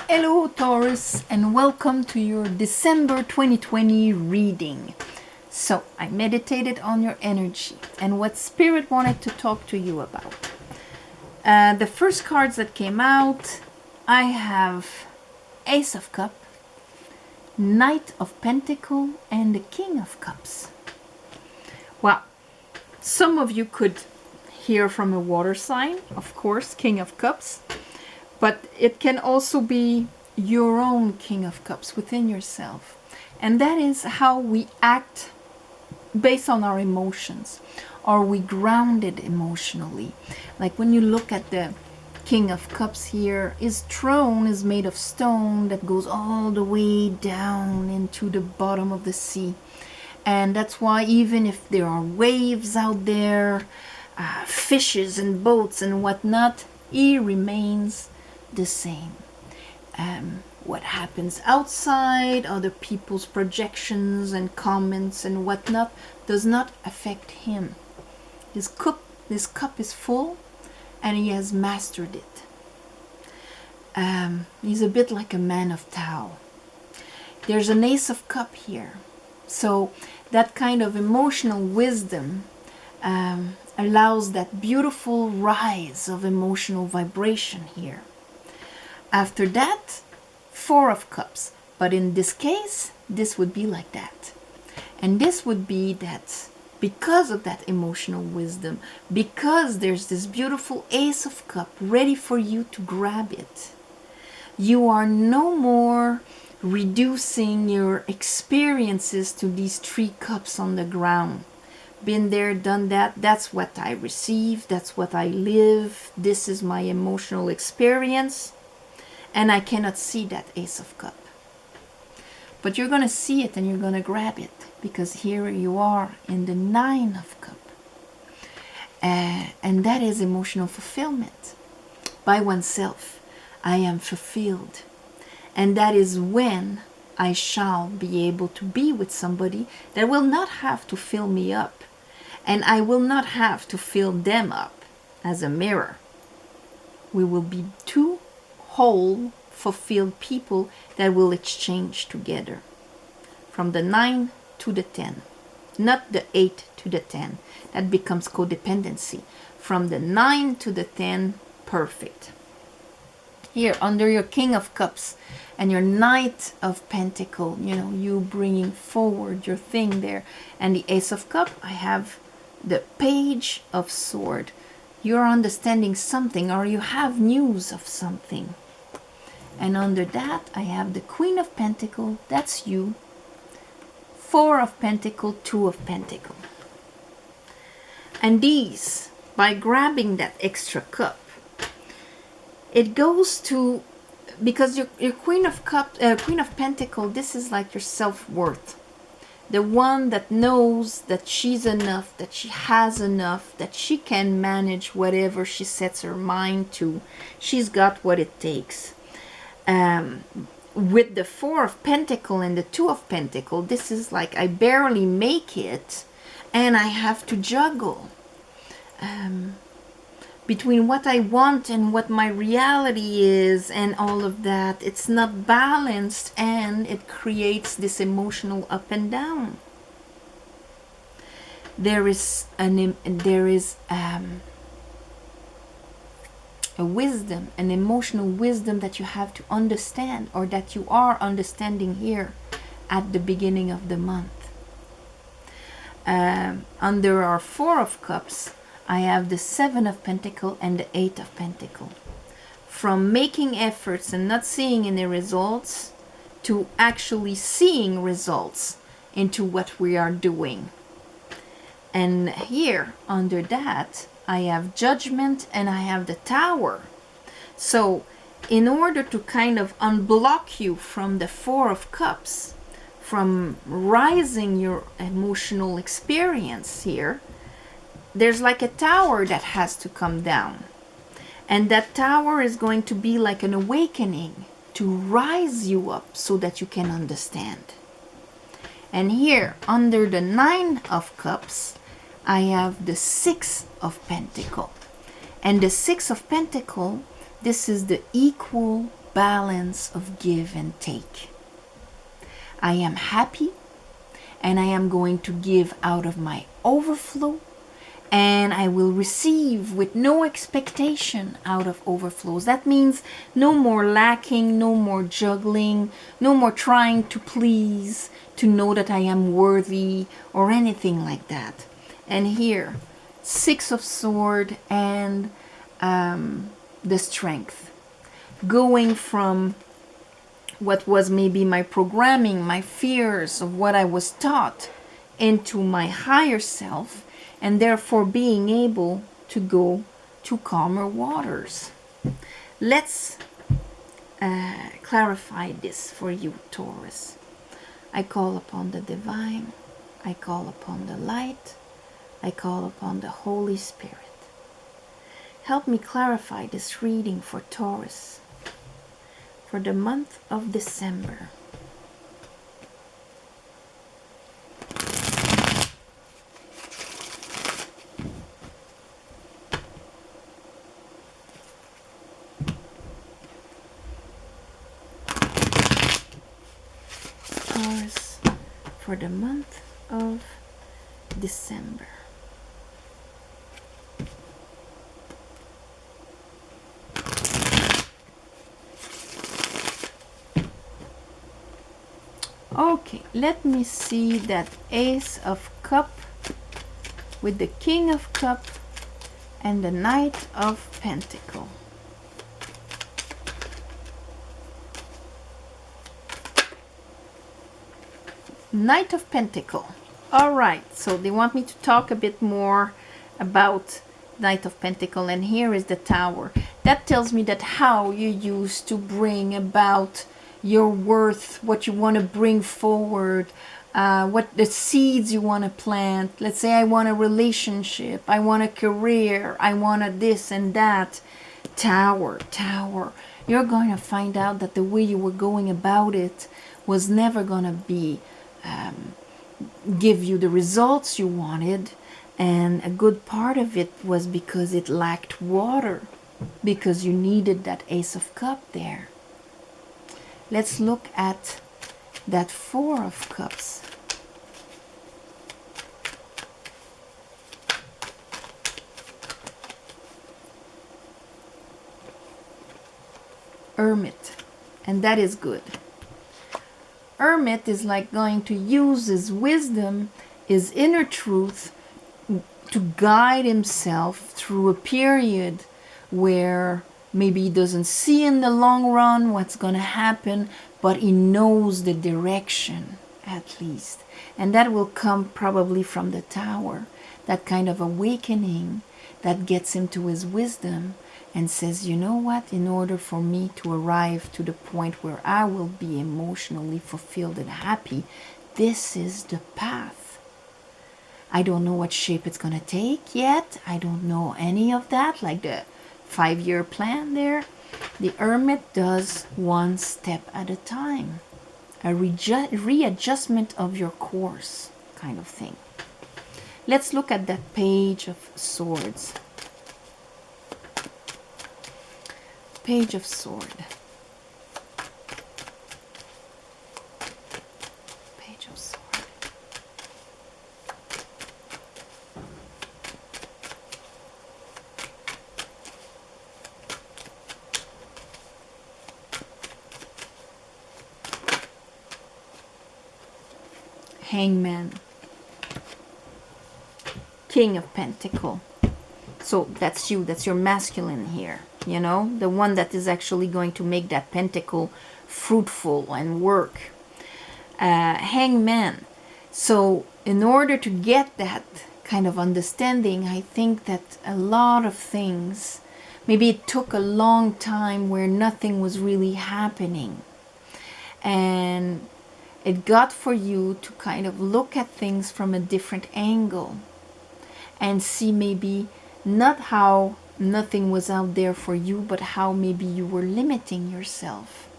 Hello Taurus, and welcome to your December 2020 reading. So I meditated on your energy and what Spirit wanted to talk to you about. The first cards that came out, I have Ace of Cups, Knight of Pentacle, and the King of Cups. Well, some of you could hear from a water sign, of course, King of Cups. But it can also be your own King of Cups within yourself. And that is how we act based on our emotions. Are we grounded emotionally? Like when you look at the King of Cups here, his throne is made of stone that goes all the way down into the bottom of the sea. And that's why even if there are waves out there, fishes and boats and whatnot, he remains the same. What happens outside, other people's projections and comments and whatnot, does not affect him. His cup is full, and he has mastered it. He's a bit like a man of Tao. There's an Ace of Cup here, so that kind of emotional wisdom allows that beautiful rise of emotional vibration here. After that, Four of Cups. But in this case, this would be like that. And this would be that because of that emotional wisdom, because there's this beautiful Ace of Cups ready for you to grab it, you are no more reducing your experiences to these 3 cups on the ground. Been there, done that. That's what I receive. That's what I live. This is my emotional experience. And I cannot see that Ace of Cup. But you're going to see it and you're going to grab it. Because here you are in the 9 of Cup. And that is emotional fulfillment. By oneself. I am fulfilled. And that is when I shall be able to be with somebody that will not have to fill me up. And I will not have to fill them up as a mirror. We will be two whole, fulfilled people that will exchange together. From the 9 to the 10. Not the 8 to the 10. That becomes codependency. From the 9 to the 10, perfect. Here, under your King of Cups and your Knight of Pentacle, you bringing forward your thing there. And the Ace of Cup, I have the Page of Sword. You're understanding something, or you have news of something. And under that, I have the Queen of Pentacle, that's you. 4 of Pentacle, 2 of Pentacle. And these, by grabbing that extra cup, it goes to, because your Queen of Pentacle, this is like your self-worth. The one that knows that she's enough, that she has enough, that she can manage whatever she sets her mind to. She's got what it takes. With the 4 of Pentacle and the 2 of Pentacle, this is like I barely make it and I have to juggle between what I want and what my reality is and all of that. It's not balanced and it creates this emotional up and down. There is a wisdom, an emotional wisdom that you have to understand, or that you are understanding here at the beginning of the month. Under our 4 of Cups, I have the 7 of Pentacle and the 8 of Pentacle. From making efforts and not seeing any results to actually seeing results into what we are doing. And here, under that, I have Judgment and I have the Tower. So, in order to kind of unblock you from the 4 of Cups, from rising your emotional experience here, there's like a tower that has to come down. And that tower is going to be like an awakening to rise you up so that you can understand. And here, under the 9 of Cups, I have the 6 of Pentacle. And the 6 of Pentacle, this is the equal balance of give and take. I am happy, and I am going to give out of my overflow, and I will receive with no expectation out of overflows. That means no more lacking, no more juggling, no more trying to please, to know that I am worthy or anything like that. And here, Six of Swords and the Strength. Going from what was maybe my programming, my fears of what I was taught, into my higher self, and therefore being able to go to calmer waters. Let's clarify this for you, Taurus. I call upon the divine, I call upon the light, I call upon the Holy Spirit. Help me clarify this reading for Taurus for the month of December. Taurus for the month of December. Okay, let me see that Ace of Cup with the King of Cup and the Knight of Pentacle. Knight of Pentacle. All right, so they want me to talk a bit more about Knight of Pentacle, and here is the Tower. That tells me that how you used to bring about your worth, what you want to bring forward, what the seeds you want to plant. Let's say I want a relationship, I want a career, I want a this and that. Tower. You're going to find out that the way you were going about it was never going to be give you the results you wanted, and a good part of it was because it lacked water, because you needed that Ace of Cup there. Let's look at that Four of Cups. Hermit, and that is good. Hermit is like going to use his wisdom, his inner truth, to guide himself through a period where maybe he doesn't see in the long run what's going to happen, but he knows the direction at least. And that will come probably from the Tower, that kind of awakening that gets him to his wisdom and says, you know what, in order for me to arrive to the point where I will be emotionally fulfilled and happy, this is the path. I don't know what shape it's going to take yet. I don't know any of that, like the 5-year plan there. The Hermit does one step at a time. A readjustment of your course kind of thing. Let's look at that Page of Swords. Page of Sword. Page of Sword. Hangman. King of Pentacle. So that's you, that's your masculine here, you know, the one that is actually going to make that pentacle fruitful and work. Hangman. So in order to get that kind of understanding, I think that a lot of things, maybe it took a long time where nothing was really happening. And it got for you to kind of look at things from a different angle and see maybe not how nothing was out there for you, but how maybe you were limiting yourself.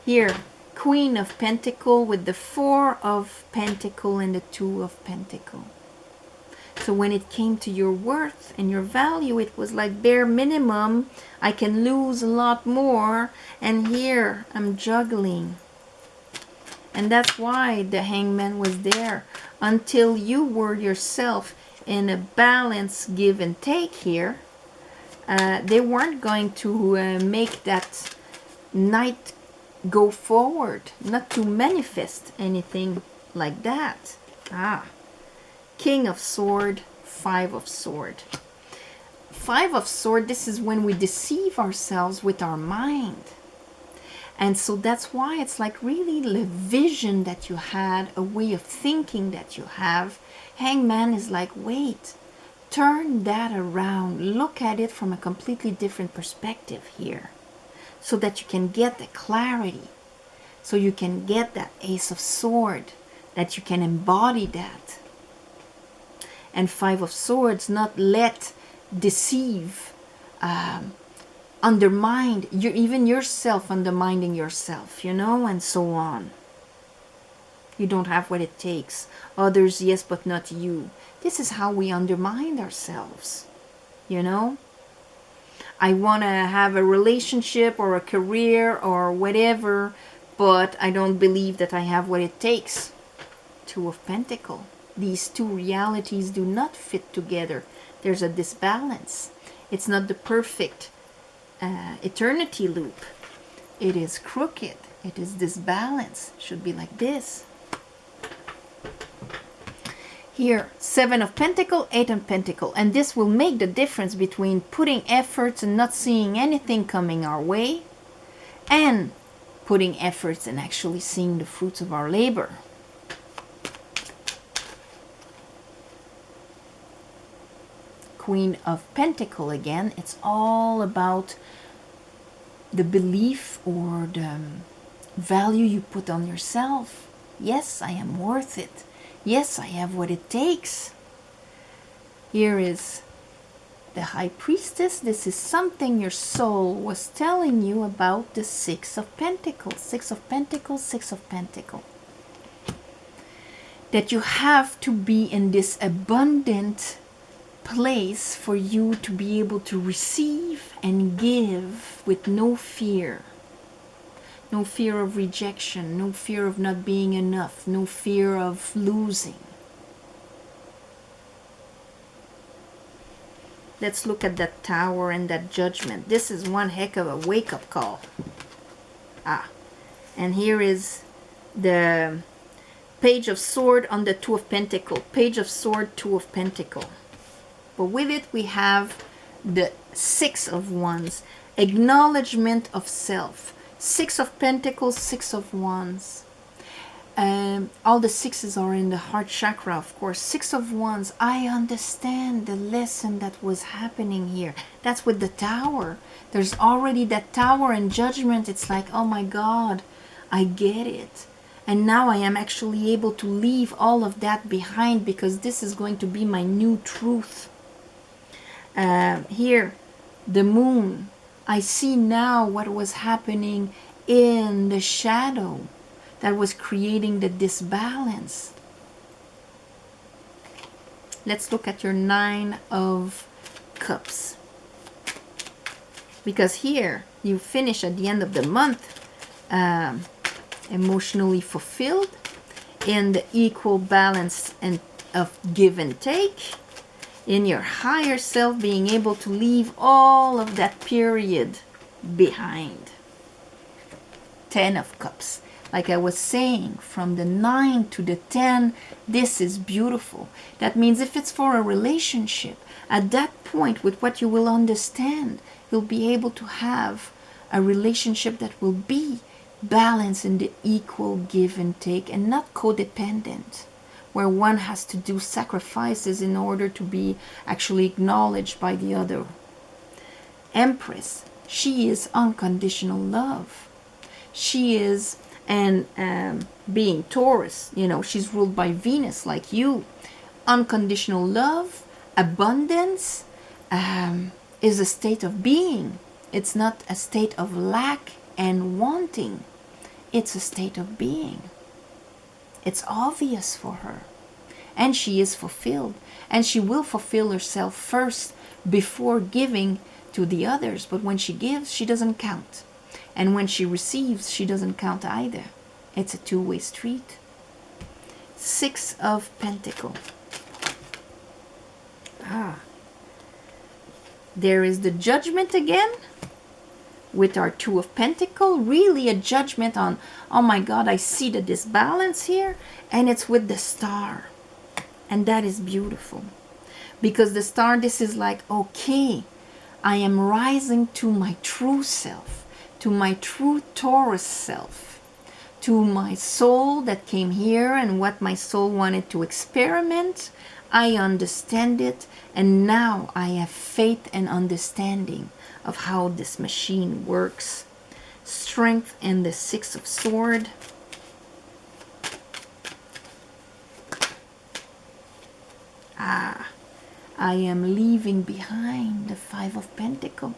Here, Queen of Pentacle with the Four of Pentacle and the Two of Pentacle. So when it came to your worth and your value, it was like bare minimum. I can lose a lot more. And here I'm juggling. And that's why the Hangman was there. Until you were yourself in a balance give and take here, they weren't going to make that Knight go forward, not to manifest anything like that. King of Sword, Five of Sword. Five of Sword, this is when we deceive ourselves with our mind. And so that's why it's like really the vision that you had, a way of thinking that you have. Hangman is like, wait, turn that around. Look at it from a completely different perspective here, so that you can get the clarity, so you can get that Ace of Sword, that you can embody that. And Five of Swords, not let deceive, undermine, even yourself undermining yourself, you know, and so on. You don't have what it takes. Others, yes, but not you. This is how we undermine ourselves, you know. I want to have a relationship or a career or whatever, but I don't believe that I have what it takes. Two of Pentacles. These two realities do not fit together. There's a disbalance. It's not the perfect eternity loop. It is crooked. It is disbalance. Should be like this. Here, Seven of Pentacles, Eight of Pentacles. And this will make the difference between putting efforts and not seeing anything coming our way, and putting efforts and actually seeing the fruits of our labor. Queen of Pentacles again. It's all about the belief or the value you put on yourself. Yes, I am worth it. Yes, I have what it takes. Here is the High Priestess. This is something your soul was telling you about the Six of Pentacles. Six of Pentacles, Six of Pentacles. That you have to be in this abundant place for you to be able to receive and give with no fear. No fear of rejection, no fear of not being enough, no fear of losing. Let's look at that Tower and that Judgment. This is one heck of a wake-up call. And here is the Page of Sword on the Two of Pentacles. Page of Sword, Two of Pentacles. But with it we have the Six of Wands. Acknowledgement of self. Six of Pentacles, Six of Wands. All the sixes are in the heart chakra, of course. Six of Wands. I understand the lesson that was happening here. That's with the Tower. There's already that Tower and Judgment. It's like, oh my God, I get it. And now I am actually able to leave all of that behind, because this is going to be my new truth. Here, the Moon. I see now what was happening in the shadow that was creating the disbalance. Let's look at your Nine of Cups. Because here, you finish at the end of the month emotionally fulfilled, in the equal balance and of give and take, in your higher self, being able to leave all of that period behind. Ten of Cups. Like I was saying, from the 9 to the 10, this is beautiful. That means if it's for a relationship, at that point, with what you will understand, you'll be able to have a relationship that will be balanced in the equal give and take, and not codependent, where one has to do sacrifices in order to be actually acknowledged by the other. Empress, she is unconditional love. She is, and being Taurus, you know, she's ruled by Venus like you. Unconditional love, abundance, is a state of being. It's not a state of lack and wanting. It's a state of being. It's obvious for her. and she is fulfilled, and she will fulfill herself first before giving to the others. But when she gives, she doesn't count, and when she receives, she doesn't count either. It's a two-way street. Six of Pentacles. There is the Judgment again with our Two of Pentacles. Really a judgment on, oh my God, I see the disbalance here, and it's with the Star. And that is beautiful, because the Star, this is like, okay, I am rising to my true self, to my true Taurus self, to my soul that came here and what my soul wanted to experiment. I understand it, and now I have faith and understanding of how this machine works. Strength and the Six of Swords. I am leaving behind the Five of Pentacles.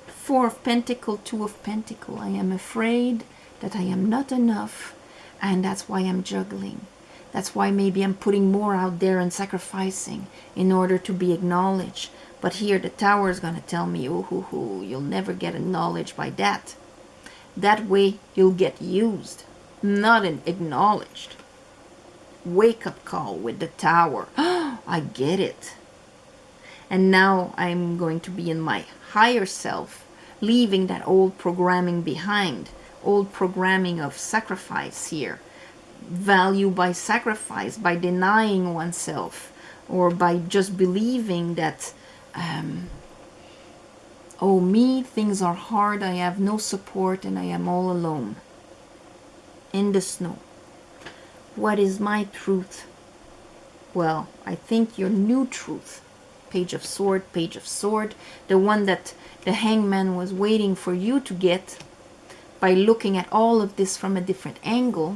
Four of Pentacles, Two of Pentacles. I am afraid that I am not enough, and that's why I'm juggling. That's why maybe I'm putting more out there and sacrificing in order to be acknowledged. But here the Tower is going to tell me, oh, you'll never get acknowledged by that. That way you'll get used, not acknowledged. Wake up call with the Tower. I get it. And now I'm going to be in my higher self, leaving that old programming behind. Old programming of sacrifice here. Value by sacrifice, by denying oneself, or by just believing that oh me, things are hard, I have no support, and I am all alone in the snow. What is my truth? Well, I think your new truth. Page of Sword, Page of Sword, the one that the Hangman was waiting for you to get, by looking at all of this from a different angle.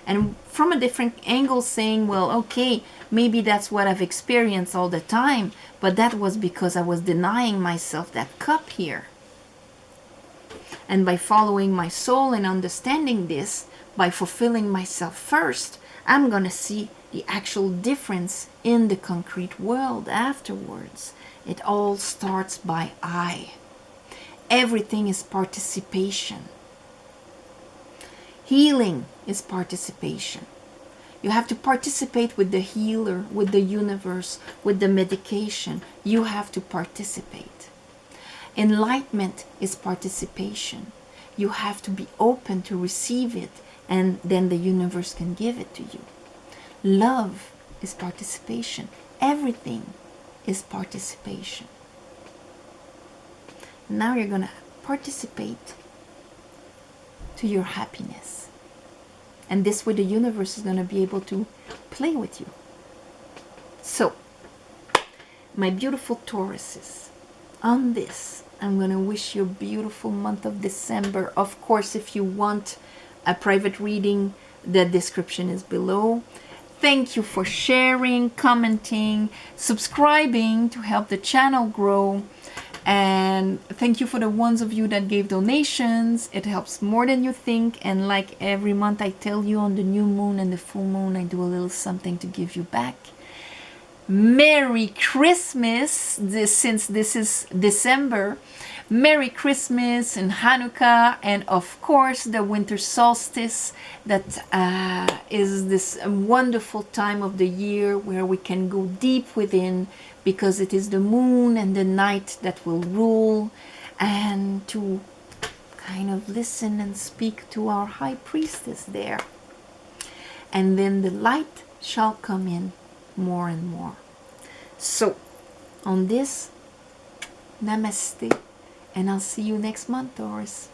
And from a different angle saying, well, okay, maybe that's what I've experienced all the time, but that was because I was denying myself that cup here. And by following my soul and understanding this, by fulfilling myself first, I'm going to see the actual difference in the concrete world afterwards. It all starts by I. Everything is participation. Healing is participation. You have to participate with the healer, with the universe, with the medication. You have to participate. Enlightenment is participation. You have to be open to receive it, and then the universe can give it to you. Love is participation. Everything is participation. Now you're going to participate to your happiness. And this way the universe is going to be able to play with you. So, my beautiful Tauruses, on this, I'm going to wish you a beautiful month of December. Of course, if you want a private reading, the description is below. Thank you for sharing, commenting, subscribing to help the channel grow. And thank you for the ones of you that gave donations. It helps more than you think. And like every month I tell you, on the new moon and the full moon, I do a little something to give you back. Merry Christmas, since this is December. Merry Christmas and Hanukkah, and of course the winter solstice, that is this wonderful time of the year where we can go deep within, because it is the moon and the night that will rule, and to kind of listen and speak to our high priestess there. And then the light shall come in more and more. So, on this, namaste. And I'll see you next month, Taurus.